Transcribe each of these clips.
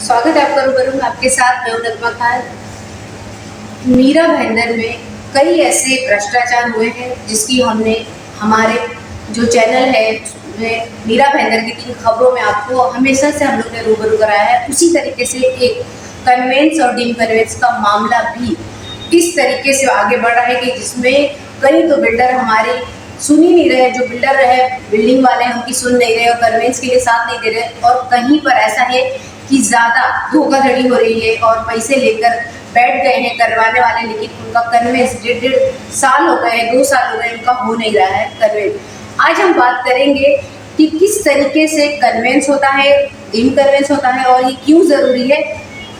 स्वागत है आपका रूबरू में आपके साथ मैं नगमा खान। मीरा भाईंदर में कई ऐसे भ्रष्टाचार हुए हैं जिसकी हमने हमारे जो चैनल है उसमें मीरा भाईंदर की 3 खबरों में आपको हमेशा से हम लोग ने रूबरू कराया है। उसी तरीके से एक कन्वेंस और डीम कन्वेंस का मामला भी इस तरीके से आगे बढ़ रहा है कि जिसमें कई तो बिल्डर हमारे सुन ही नहीं रहे, जो बिल्डर है बिल्डिंग वाले उनकी सुन नहीं रहे और कन्वेंस के लिए साथ नहीं दे रहे, और कहीं पर ऐसा है कि ज़्यादा धोखाधड़ी हो रही है और पैसे लेकर बैठ गए हैं करवाने वाले, लेकिन उनका कन्वेंस 1.5 साल हो गए हैं, 2 साल हो गए, उनका हो नहीं रहा है कन्वेंस। आज हम बात करेंगे कि किस तरीके से कन्वेंस होता है, डीम कन्वेंस होता है और ये क्यों ज़रूरी है।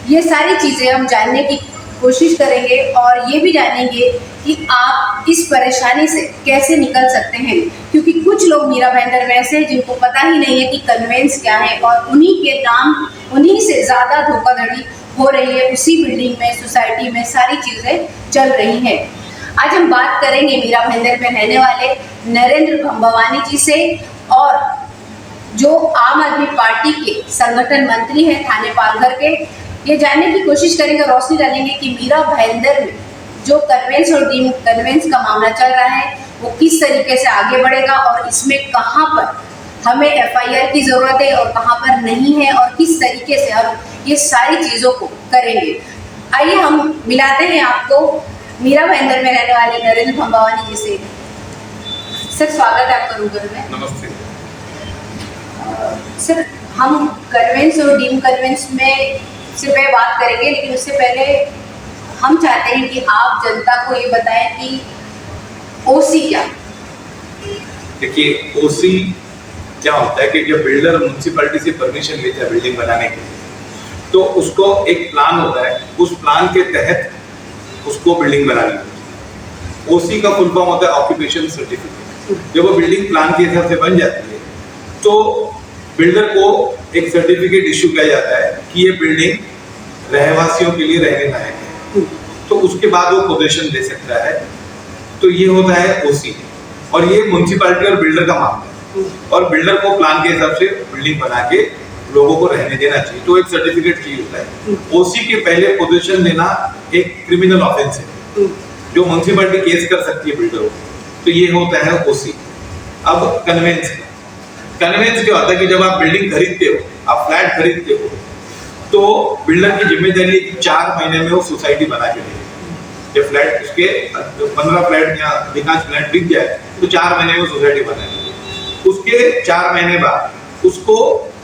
ये सारी चीज़ें हम जानने की कोशिश करेंगे और ये भी जानेंगे कि आप इस परेशानी से कैसे निकल सकते हैं, क्योंकि कुछ लोग मीरा भाईंदर में ऐसे हैं जिनको पता ही नहीं है कि कन्वेंस क्या है और उन्हीं से ज़्यादा धोखाधड़ी हो रही है। उसी बिल्डिंग में, सोसाइटी में सारी चीज़ें चल रही हैं। आज हम बात करेंगे मीरा भाईंदर में रहने वाले नरेंद्र भंबावानी जी से, और जो आम आदमी पार्टी के संगठन मंत्री हैं थाने पालघर के। ये जानने की कोशिश करेंगे, रोशनी डालेंगे कि मीरा भाईंदर में जो कन्वेंस और डीम कन्वेंस का मामला चल रहा है वो किस तरीके से आगे बढ़ेगा और इसमें कहाँ पर हमें FIR की ज़रूरत है और कहाँ पर नहीं है, और किस तरीके से हम ये सारी चीज़ों को करेंगे। आइए हम मिलाते हैं आपको मीरा भाईंदर में रहने वाले नरेंद्र भंबावानी जी से। सर, स्वागत है आपका रूबरू में। नमस्ते। सर, हम कन्वेंस और डीम कन्वेंस में से पे बात करेंगे, लेकिन उससे पहले हम चाहते हैं कि आप जनता को ये बताएं कि OC क्या। देखिए, OC क्या होता है कि जब बिल्डर म्युनिसिपैलिटी से परमिशन लेता है बिल्डिंग बनाने के लिए, तो उसको एक प्लान होता है, उस प्लान के तहत उसको बिल्डिंग बनानी होती है। OC का फुल फॉर्म होता है ऑक्यूपेशन सर्टिफिकेट। जब वो बिल्डिंग प्लान के हिसाब से बन जाती है तो बिल्डर को एक सर्टिफिकेट इश्यू किया जाता है कि ये बिल्डिंग रहवासियों के लिए रहने लायक है, तो उसके बाद वो पोजीशन दे सकता है। तो ये होता है OC, और ये म्युनिसिपैलिटी और बिल्डर का मामला है, और बिल्डर को प्लान के हिसाब से बिल्डिंग बना के लोगों को रहने देना चाहिए, तो एक सर्टिफिकेट चाहिए होता है। OC के पहले पोजीशन देना एक क्रिमिनल ऑफेंस है जो म्युनिसिपैलिटी केस कर सकती है बिल्डर को, तो ये होता है OC। अब कन्वेंस क्या होता है कि जब आप बिल्डिंग खरीदते हो, आप फ्लैट खरीदते हो, तो बिल्डर की जिम्मेदारी है कि 4 महीने में वो सोसाइटी बना के दे। जब फ्लैट उसके 15 फ्लैट या अधिकांश फ्लैट बिक जाए तो 4 महीने में वो सोसाइटी बना के दे। उसके 4 महीने बाद उसको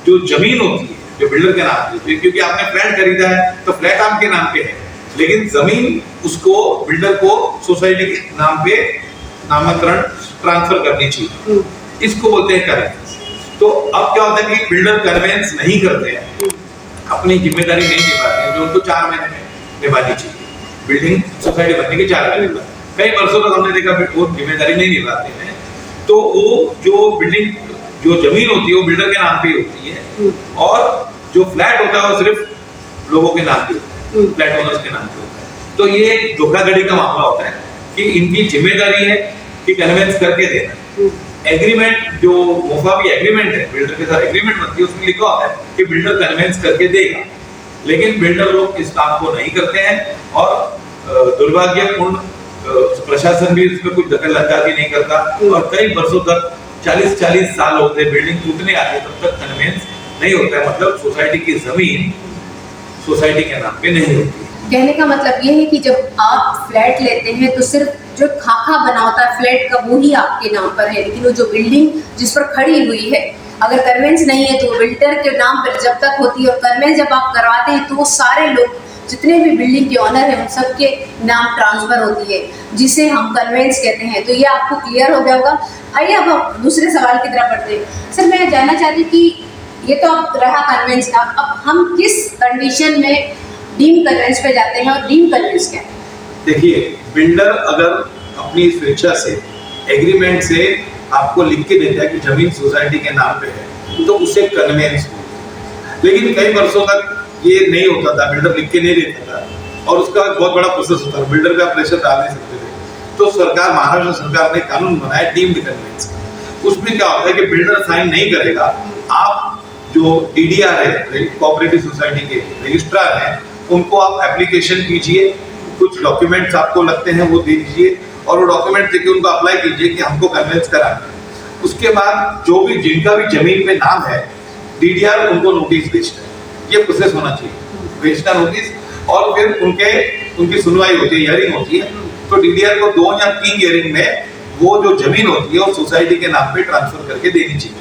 जो जमीन होती है जो बिल्डर के नाम पे, क्योंकि आपने फ्लैट खरीदा है तो फ्लैट आपके नाम पे है, लेकिन जमीन उसको बिल्डर को सोसाइटी के नाम पे नामकरण ट्रांसफर करनी चाहिए, इसको बोलते हैं कन्वेंस। तो अब क्या होता है कि बिल्डर कन्वेंस नहीं करते हैं, अपनी जिम्मेदारी नहीं निभाते हैं जो उनको 4 महीने में निभानी चाहिए। बिल्डिंग सोसाइटी बनने के 4 महीने बाद कई वर्षों तक हमने देखा वो जिम्मेदारी नहीं निभाते हैं, तो वो जो बिल्डिंग जो जमीन होती है वो बिल्डर के नाम पे होती है, और जो फ्लैट होता है वो सिर्फ लोगों के नाम पे होता है, फ्लैट ओनर्स के नाम पे होता है। तो ये एक धोखाधड़ी का मामला होता है कि इनकी जिम्मेदारी है कि कन्वेंस करके देना। एग्रीमेंट जो मुफावी एग्रीमेंट है, बिल्डर के साथ एग्रीमेंट बनती है, उसमें लिखा होता है कि बिल्डर कन्वेंस करके देगा, लेकिन बिल्डर लोग इस काम को नहीं करते हैं, और दुर्भाग्यपूर्ण प्रशासन भी इसमें कुछ दखल अंदाजी नहीं करता, और कई वर्षों तक 40 साल होते हैं बिल्डिंग टूटने आती है, तब तक कन्वेंस नहीं होता है। मतलब सोसाइटी की जमीन सोसाइटी के नाम पे नहीं होती। कहने का मतलब ये है कि जब आप फ्लैट लेते हैं तो सिर्फ जो खाका बना होता है फ्लैट का वो ही आपके नाम पर है, लेकिन वो जो बिल्डिंग जिस पर खड़ी हुई है, अगर कन्वेंस नहीं है तो बिल्डर के नाम पर जब तक होती है, और कन्वेंस जब आप करवाते हैं तो वो सारे लोग जितने भी बिल्डिंग के ऑनर हैं उन सबके नाम ट्रांसफर होती है, जिसे हम कन्वेंस कहते हैं। तो ये आपको क्लियर हो गया होगा। आइए अब हम दूसरे सवाल की तरफ बढ़ते हैं। सर, मैं जानना चाहती हूँ कि ये तो अब रहा कन्वेंस का, अब हम किस कंडीशन में डीम कन्वेंस पे जाते हैं और डीम कन्वेंस क्या है? देखिए, बिल्डर अगर अपनी स्वेच्छा से एग्रीमेंट से आपको लिख के देता है कि जमीन सोसाइटी के नाम पे है, तो उसे कन्वेंस हो। लेकिन कई वर्षों तक ये नहीं होता था, बिल्डर लिख के नहीं देता था, और उसका बहुत बड़ा प्रोसेस होता है, बिल्डर का प्रेशर डाल नहीं सकते थे। तो सरकार, महाराष्ट्र सरकार ने कानून बनाया डीम्ड कन्वेंस। उसमें क्या होता है कि बिल्डर साइन नहीं करेगा, आप जो डीडीआर है, कोऑपरेटिव सोसाइटी के रजिस्ट्रार हैं, उनको आप एप्लीकेशन कीजिए, कुछ डॉक्यूमेंट्स आपको लगते हैं वो दे दीजिए और वो डॉक्यूमेंट देके उनको अप्लाई कीजिए कि हमको कन्वेंस कराना है। उसके बाद जो भी जिनका भी जमीन पे नाम है, डीडीआर उनको नोटिस भेजता है, ये प्रोसेस होना चाहिए, भेजना नोटिस, और फिर उनकी सुनवाई होती है, हियरिंग होती है। तो डीडीआर को 2 या 3 हियरिंग में वो जो जमीन होती है वो सोसाइटी के नाम पे ट्रांसफर करके देनी चाहिए।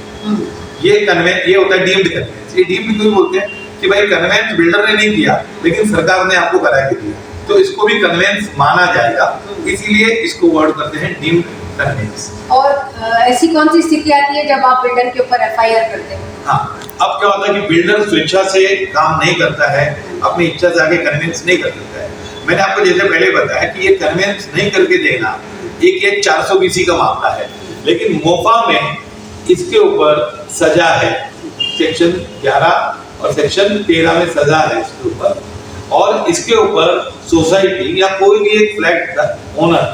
ये होता है डीम्ड कन्वेंस। ये डीम्ड क्यों बोलते हैं कि भाई कन्वेंस बिल्डर ने नहीं किया लेकिन सरकार ने आपको करा के दिया, तो इसको भी कन्वेंस माना जाएगा, इसीलिए इसको वर्ड करते हैं डीम्ड कन्वेंस। और ऐसी कौन सी स्थिति आती है जब आप बिल्डर के ऊपर एफआईआर करते हैं? हाँ, अब क्या होता है कि बिल्डर स्वेच्छा से काम नहीं करता है, अपनी इच्छा से आगे कन्वेंस नहीं कर सकता है। मैंने आपको जैसे पहले बताया कि ये कन्वेंस नहीं करके देना एक 420 का मामला है, लेकिन मोफा में इसके ऊपर सजा है, सेक्शन 11 और सेक्शन 13 में सजा है इसके ऊपर, और इसके ऊपर सोसाइटी या कोई भी एक फ्लैट ओनर,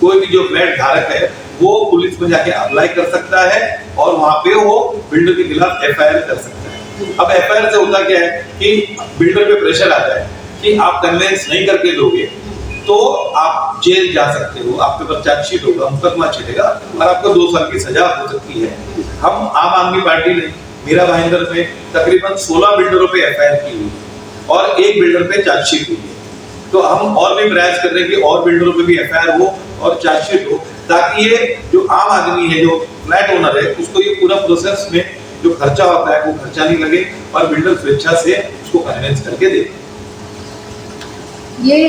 कोई भी जो फ्लैट धारक है, वो पुलिस में जाके अप्लाई कर सकता है और वहां पे वो बिल्डर के खिलाफ एफआईआर कर सकता है। अब एफआईआर से होता क्या है कि बिल्डर पे प्रेशर आता है कि आप कन्वेंस नहीं करके दोगे तो आप जेल जा सकते हो, आपके ऊपर चार्जशीट होगा, मुकदमा चलेगा और आपको 2 साल की सजा हो सकती है। हम आम आदमी पार्टी ने मीरा भाईंदर में तकरीबन 16 बिल्डरों पे एफआईआर की हुई और 1 बिल्डर पे चार्जशीट हुई है। तो हम और भी प्रयास कर रहे हैं कि और बिल्डरों पे भी एफआईआर हो और चार्जशीट हो, ताकि ये जो आम आदमी है, जो फ्लैट ओनर है, उसको ये पूरा प्रोसेस में जो खर्चा होता है वो खर्चा नहीं लगे और बिल्डर स्वेच्छा से उसको कन्वेंस करके दे। ये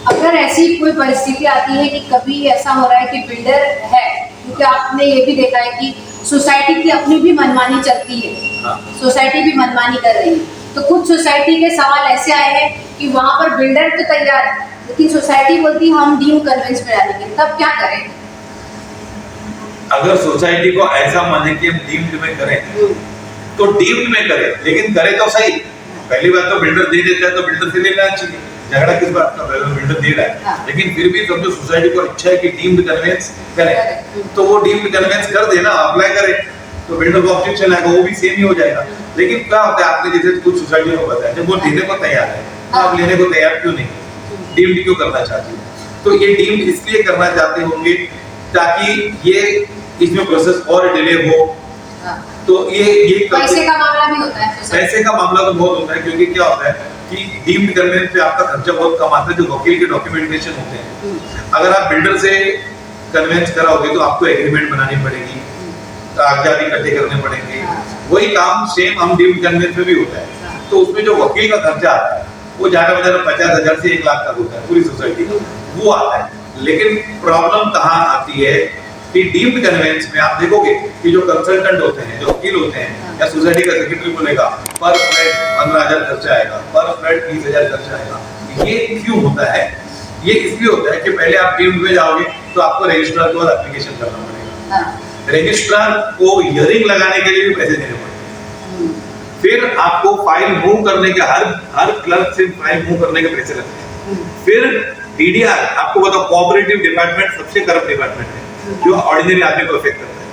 अगर ऐसी कोई परिस्थिति आती है कि कभी ऐसा हो रहा है कि बिल्डर है, क्योंकि आपने ये भी देखा है कि सोसाइटी की अपनी भी मनमानी चलती है, हाँ। सोसाइटी भी मनमानी कर रही है, तो कुछ सोसाइटी के सवाल ऐसे आए हैं कि वहां पर बिल्डर तो तैयार है लेकिन सोसाइटी बोलती है हम डीम कन्वेंस में डालेंगे, तब क्या करें? अगर सोसाइटी को ऐसा माने कि हम डीम्ड में करें तो डीम्ड में करें, लेकिन करे तो सही। पहली बात तो बिल्डर दे देता है तो बिल्डर से लेना चाहिए, झगड़ा किस बात का, बिल्डर दे रहा है। हाँ। लेकिन फिर भी समझो सोसाइटी को इच्छा है कि डीम्ड कन्वेंस करे, तो वो डीम्ड कन्वेंस कर देना, अप्लाई करे, तो बिल्डर को ऑब्जेक्शन आएगा, वो भी सेम ही हो जाएगा। लेकिन क्या होता है, आपने जैसे कुछ सोसाइटियों को बताया जब वो देने को तैयार है तो आप लेने को तैयार क्यों नहीं, डीम्ड क्यों करना चाहते हो? तो ये डीम्ड इसलिए करना चाहते होंगे ताकि ये इसमें प्रोसेस और डिले हो। तो ये पैसे का मामला भी होता है, पैसे का मामला तो बहुत होता है, क्योंकि क्या होता है कि डीम्ड कन्वेंस पे आपका खर्चा बहुत कम आता है, जो वकील के डॉक्यूमेंटेशन होते हैं। अगर आप बिल्डर से कन्वेंस कराओगे तो आपको एग्रीमेंट बनानी पड़ेगी, कागजात इकट्ठे करने पड़ेंगे, वही काम सेम हम डीम्ड कन्वेंस में भी होता है। तो उसमें जो वकील का खर्चा आता है वो ज्यादा 50,000 से 1 लाख तक होता है पूरी सोसाइटी का, वो आता है। लेकिन प्रॉब्लम कहाँ आती है कि डीम्ड कन्वेंस में आप देखोगे कि जो कंसल्टेंट होते हैं, जो वकील होते हैं या सोसाइटी का सेक्रेटरी बोलेगा पर फ्लैट 15,000 खर्चा आएगा, पर फ्लैट 30,000 खर्चा आएगा। ये क्यों होता है? ये इसलिए होता है कि पहले आप डीम्ड में जाओगे तो आपको रजिस्ट्रार को एप्लीकेशन करना पड़ेगा, रजिस्ट्रार को हियरिंग लगाने के लिए भी पैसे देने पड़ेंगे, फिर आपको फाइल मूव करने के हर क्लर्क से फाइल मूव करने के पैसे लगते हैं, फिर डीडीआर, आपको बताओ कोऑपरेटिव डिपार्टमेंट सबसे करप्ट डिपार्टमेंट है जो ऑर्डिनरी आदमी को अफेक्ट करता है।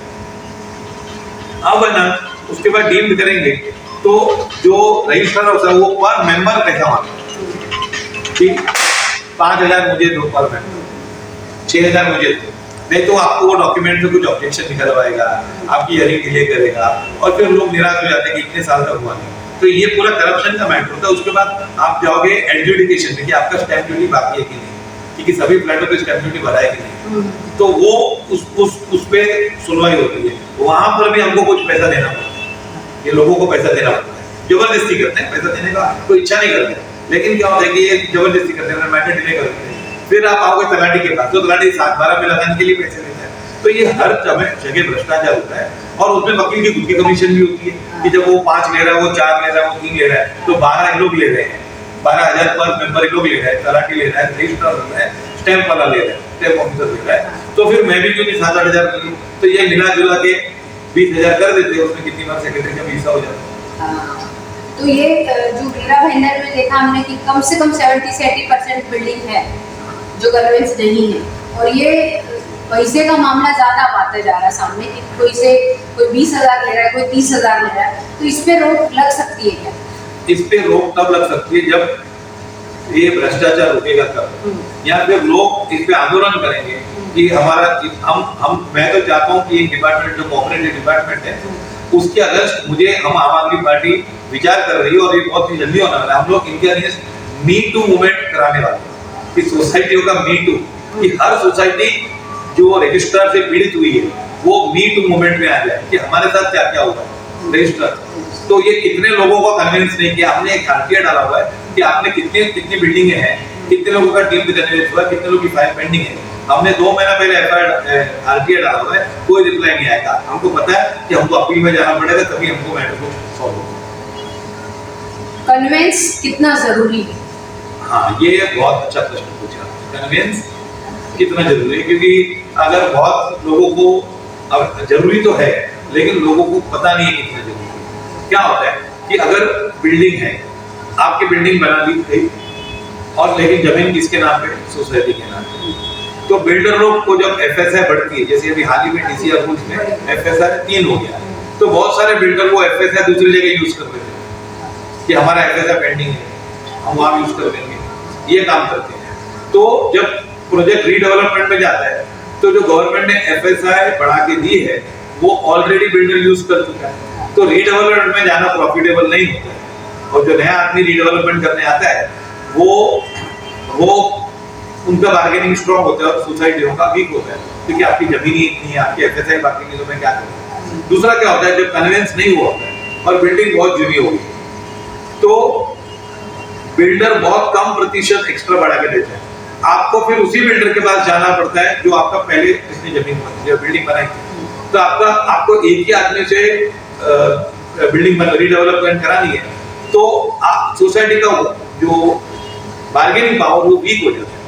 अब है ना, उसके बाद डीम्ड करेंगे तो जो रजिस्ट्रार होता है वो पर मेंबर पैसा मांगता है, 5,000 मुझे दो पर मेंबर, 6,000 मुझे दो, नहीं तो आपको वो डॉक्यूमेंट में कुछ ऑब्जेक्शन निकलवाएगा, आपकी हियरिंग डिले करेगा और फिर लोग निराश हो जाते हैं कि इतने साल तक हुआ नहीं। तो ये पूरा करप्शन का मैटर होता है। उसके बाद आप जाओगे एडजुडिकेशन में कि आपका स्टैंप ड्यूटी बाकी है कि नहीं, कि सभी फ्लैटों पे स्टैंप ड्यूटी भरा है कि नहीं, तो वो उस पे सुनवाई होती है। वहां पर भी हमको कुछ पैसा देना पड़ता है, ये लोगों को पैसा देना पड़ता है, जबरदस्ती करते हैं, पैसा देने का कोई इच्छा नहीं करते, लेकिन क्या होता है कि ये जबरदस्ती करते हैं, मैटर डिले करते हैं। फिर आप आओगे तलाटी के पास, तो तलाटी 7-12 में लगाने के लिए पैसे लेता है। तो ये हर जगह भ्रष्टाचार होता है और उसमें वकील की खुद की कमीशन भी होती है कि जब वो 5 ले रहा है, वो 4 ले रहा है, वो 3 ले रहा है, तो 12 लोग ले रहे हैं, 12,000 पर मेंबर लोग ले रहे हैं, तलाटी ले रहा है, रजिस्ट्रार ले रहा है, स्टैंप वाला ले रहा है, स्टैंप ऑफिसर ले रहा है, तो फिर मैं भी क्यों नहीं 7-8 हजार ले लूं? तो ये मिला जुला के 20,000 कर देते हैं, उसमें कितनी बार सेक्रेटरी का वीसा हो जाता है। तो ये जो मीरा भाईंदर में देखा हमने कि कम से कम 70 से 80% बिल्डिंग है जो कन्वेंस नहीं है, और ये पैसे का मामला ज्यादा आता जा रहा है सामने कि कोई 20,000 ले रहा है, कोई 30,000 ले रहा है, तो इस पे रोक लग सकती है क्या? इस पे रोक तब लग सकती है जब ये भ्रष्टाचार रुकेगा तब, या फिर लोग इस पे आंदोलन करेंगे कि हमारा हम मैं तो चाहता हूँ कि ये डिपार्टमेंट जो कोऑपरेटिव डिपार्टमेंट है उसके अगेंस्ट मुझे हम आम आदमी पार्टी विचार कर रही है और ये बहुत ही जल्दी होने वाला है। हम लोग इनके अगेंस्ट मी टू मूवमेंट कराने वाले हैं कि सोसाइटियों का मी टू, कि हर सोसाइटी जो रजिस्ट्रार से पीड़ित हुई है वो मी टू मूवमेंट में आ जाए कि हमारे साथ क्या क्या होगा रजिस्ट्रार। तो ये कितने लोगों को कन्विंस नहीं किया, हमने एक आरटीआई डाला हुआ है कि आपने कितनी बिल्डिंगे हैं, कितने लोगों का टीम कन्विंस हुआ, कितने लोगों की फाइल पेंडिंग है। हमने 2 महीना पहले आरटीआई डाला हुआ है, कोई रिप्लाई नहीं आएगा। हमको पता है कि हमको अपील में जाना पड़ेगा तभी हमको मैटर को सॉल्व होगा। कन्विंस कितना जरूरी है? हाँ, ये बहुत अच्छा प्रश्न पूछा। कन्विंस कितना जरूरी है, क्योंकि अगर बहुत लोगों को, अब जरूरी तो है लेकिन लोगों को पता नहीं है कितना जरूरी है। क्या होता है कि अगर बिल्डिंग है, आपकी बिल्डिंग बना दी गई और लेकिन जमीन किसके नाम पे? सोसाइटी के नाम पे। तो बिल्डर लोग को जब एफएसआई बढ़ती है, जैसे अभी हाल ही में डीसीआर रूल्स में एफएसआई 3 हो गया, तो बहुत सारे बिल्डर वो एफएसआई दूसरी जगह यूज कर लेते हैं कि हमारा एफएसआई पेंडिंग है, हम वहां यूज कर लेंगे, ये काम करते हैं। तो जब प्रोजेक्ट रीडेवलपमेंट में जाता है तो जो गवर्नमेंट ने एफएसआई बढ़ा के दी है वो ऑलरेडी बिल्डर यूज कर चुका है, तो रीडेवलपमेंट में जाना प्रॉफिटेबल नहीं होता है। और जो नया आदमी रीडेवलपमेंट करने आता है वो उनका बार्गेनिंग स्ट्रॉन्ग होता है और सोसाइटियों का वीक होता है, क्योंकि आपकी जमीन ही इतनी है, आपकी एफएसआई बाकी नहीं, तो मैं क्या करूं। दूसरा क्या होता है, जब कन्वेंस नहीं हुआ होता है और बिल्डिंग बहुत जुनी होगी तो बिल्डर बहुत कम प्रतिशत एक्स्ट्रा बढ़ा के देता है। आपको फिर उसी बिल्डर के पास जाना पड़ता है जो आपका पहले इसने जमीन बिल्डिंग बनाई थी। तो आपको एक ही आदमी से बिल्डिंग रीडेवलपमेंट करानी है, तो सोसाइटी का जो बार्गेनिंग पावर वो वीक हो जाता है।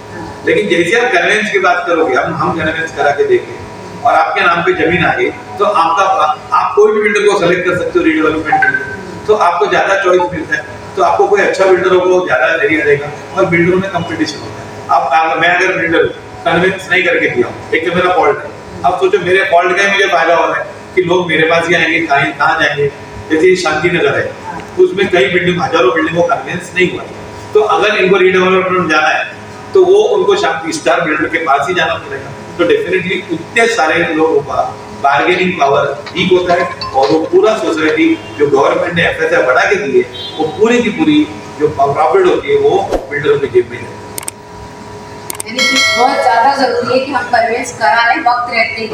लेकिन जैसे आप कन्वेंस की बात करोगे, हम कन्वेंस करा के देंगे और आपके नाम पे जमीन आ गई, तो आप कोई भी बिल्डर को सेलेक्ट कर सकते हो रीडेवलपमेंट के लिए, तो आपको ज्यादा चॉइस मिलता है। तो आपको कोई अच्छा बिल्डर हो ज्यादा एरिया देगा और बिल्डरों में कंपटीशन होता है। मैं अगर बिल्डर कन्विंस नहीं करके दिया, एक तो मेरा फॉल्ट है। अब सोचो मेरे फॉल्ट का ही मुझे फायदा हो रहा है कि लोग मेरे पास ही आएंगे, कहाँ जाएंगे। जैसे शांति नगर है, उसमें कई बिल्डिंग, हजारों बिल्डिंगों का कन्विंस नहीं हुआ, तो अगर इनको रीडेवलपमेंट जाना है तो वो उनको शांति स्टार बिल्डर के पास ही जाना पड़ेगा। तो डेफिनेटली उतने सारे लोगों का बार्गेनिंग पावर वीक होता है और वो पूरा सोसाइटी जो गवर्नमेंट ने एफएसआई बढ़ा के दी है वो पूरी की पूरी जो प्रॉफिट होती है वो बिल्डरों की जेब में है। यानी कि बहुत ज्यादा जरूरी है कि हम कन्विंस करा लें वक्त रहते ही।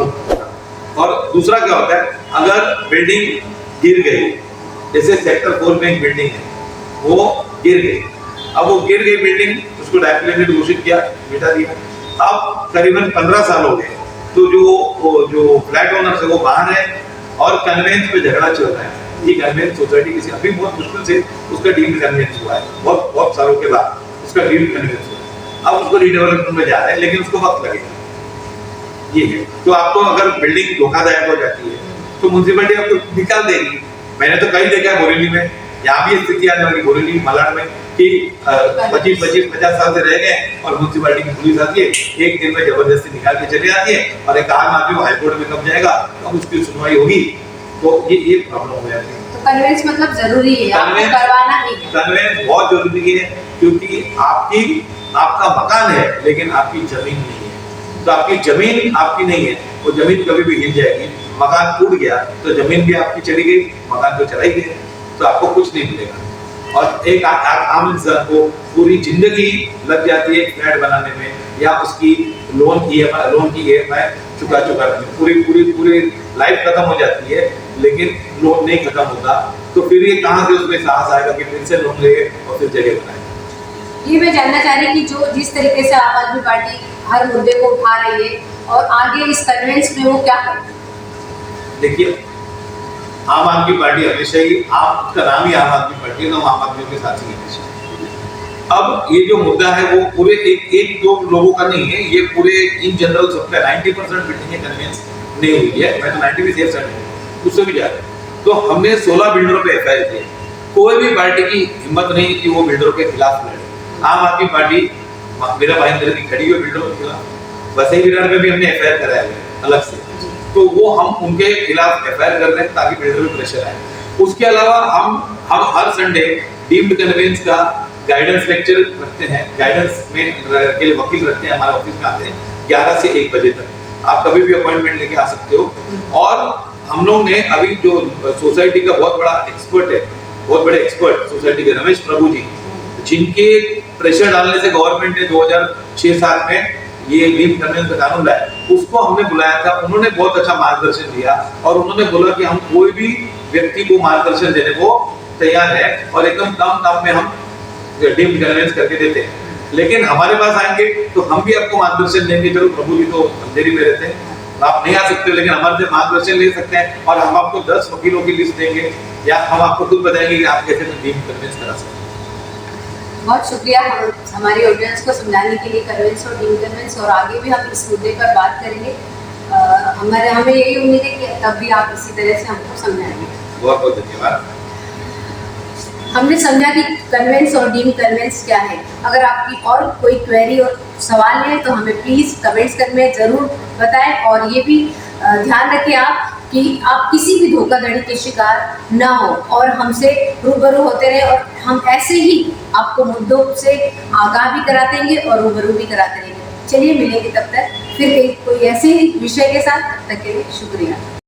और दूसरा क्या होता है, अगर बिल्डिंग गिर गई, जैसे सेक्टर 4 में एक बिल्डिंग है वो गिर गई, अब वो गिर गई बिल्डिंग, उसको डायरेक्टली घोषित किया, मिटा दिया। अब करीबन 15 साल हो गए, तो जो फ्लैट ओनर है वो बाहर है और कन्वेंस पे झगड़ा चल रहा है। ये कन्वेंस सोसाइटी किसी अभी बहुत मुश्किल से उसका डील कन्वेंस हुआ है, बहुत सालों के बाद उसका डील कन्वेंस हुआ है। अब उसको रीडेवलपमेंट में जा रहा है, लेकिन उसको वक्त लगेगा। ये है, तो आपको अगर बिल्डिंग धोखादायक हो जाती है तो म्युनिसिपैलिटी आपको निकाल देगी। मैंने तो कहीं देखा है बोरेली में, यहाँ भी स्थिति आने वाली, बोरेली मलाड में, कि 25-50 साल से रह गए और म्युनिसिपैलिटी की पुलिस आती है, एक दिन में जबरदस्ती निकाल के चले आती है और एक आम आदमी हाईकोर्ट में कब जाएगा, अब उसकी सुनवाई होगी, तो ये प्रॉब्लम हो जाती है। तो कन्वेंस मतलब जरूरी है, आपको करवाना ही है। कन्वेंस बहुत जरूरी है, क्योंकि आपका मकान है लेकिन आपकी जमीन नहीं है। तो आपकी जमीन आपकी नहीं है, वो जमीन कभी भी हिल जाएगी। मकान टूट गया तो जमीन भी आपकी चली गई, मकान तो चला ही गया, तो आपको कुछ नहीं मिलेगा। और एक आम इंसान को पूरी जिंदगी लग जाती है फ्लैट बनाने में, या उसकी लोन की EMI चुका पूरी लाइफ खत्म हो जाती है, लेकिन लोन नहीं खत्म होता, तो फिर ये कहाँ से उसमें साहस आएगा कि फिर से लोन ले और फिर जगह बनाए। ये मैं जानना चाह रही कि जिस तरीके से आम आदमी पार्टी हर मुद्दे को उठा रही है और आगे इस कन्वेंस में वो क्या करेगी? देखिए, आम आदमी पार्टी हमेशा ही, आपका नाम ही आम आदमी पार्टी है, तो आम आदमी के साथ ही हमेशा। अब ये जो मुद्दा है वो पूरे एक दो लोगों का नहीं है, ये पूरे इन जनरल सबका 90% बिल्डिंग कन्वेंस नहीं हुई है। मैं तो 90 भी सेफ साइड हूँ, उससे भी ज्यादा। तो हमने 16 बिल्डरों पे एफआईआर किए, कोई भी पार्टी की हिम्मत नहीं कि वो बिल्डरों के खिलाफ लड़े। आम आदमी पार्टी मेरा भाईंदर की खड़ी हुई बिल्डरों के खिलाफ, वसई विरार में भी हमने एफआईआर कराया है अलग से, तो वो हम उनके खिलाफ एफआईआर कर रहे हैं ताकि बिल्डर में प्रेशर आए। उसके अलावा हम हर संडे डीम्ड कन्वेंस का गाइडेंस लेक्चर रखते हैं, गाइडेंस में के लिए वकील रखते हैं, हमारे ऑफिस में आते हैं 11 से 1 बजे तक, आप कभी भी अपॉइंटमेंट लेके आ सकते हो। और हम लोग ने अभी जो सोसाइटी का बहुत बड़ा एक्सपर्ट है, बहुत बड़े एक्सपर्ट सोसाइटी के रमेश प्रभु जी, जिनके प्रेशर डालने से गवर्नमेंट ने 2006-7 में ये डीम्ड कन्वेंस का कानून लाया, उसको हमने बुलाया था। उन्होंने बहुत अच्छा मार्गदर्शन दिया और उन्होंने बोला कि हम कोई भी व्यक्ति को मार्गदर्शन देने को तैयार है और एकदम कम दाम में हम डीम्ड कन्वेंस करके देते हैं। लेकिन हमारे पास आएंगे तो हम भी आपको मार्गदर्शन देंगे। चलो प्रभु जी तो अंधेरी में रहते हैं, आप नहीं आ सकते हो, लेकिन हमारे से मार्गदर्शन ले सकते हैं और हम आपको 10 वकीलों की लिस्ट देंगे या हम आपको खुद बताएंगे कि आप कैसे डीम्ड कन्वेंस करा सकते हैं। बहुत शुक्रिया हमारी ऑडियंस को समझाने के लिए कन्वेंस और डीम्ड कन्वेंस, और आगे भी हम इस मुद्दे पर बात करेंगे। हमें यही उम्मीद है कि तब भी आप इसी तरह से हमको समझाएंगे। बहुत बहुत धन्यवाद। हमने समझा कि कन्वेंस और डीम्ड कन्वेंस क्या है। अगर आपकी और कोई क्वेरी और सवाल है तो हमें प्लीज़ कमेंट्स में ज़रूर बताएं, और ये भी ध्यान रखें आप कि आप किसी भी धोखाधड़ी के शिकार ना हो और हमसे रूबरू होते रहे, और हम ऐसे ही आपको मुद्दों से आगाह भी कराते रहेंगे और रूबरू भी कराते रहेंगे। चलिए मिलेंगे तब तक फिर कोई ऐसे ही विषय के साथ। तब तक के लिए शुक्रिया।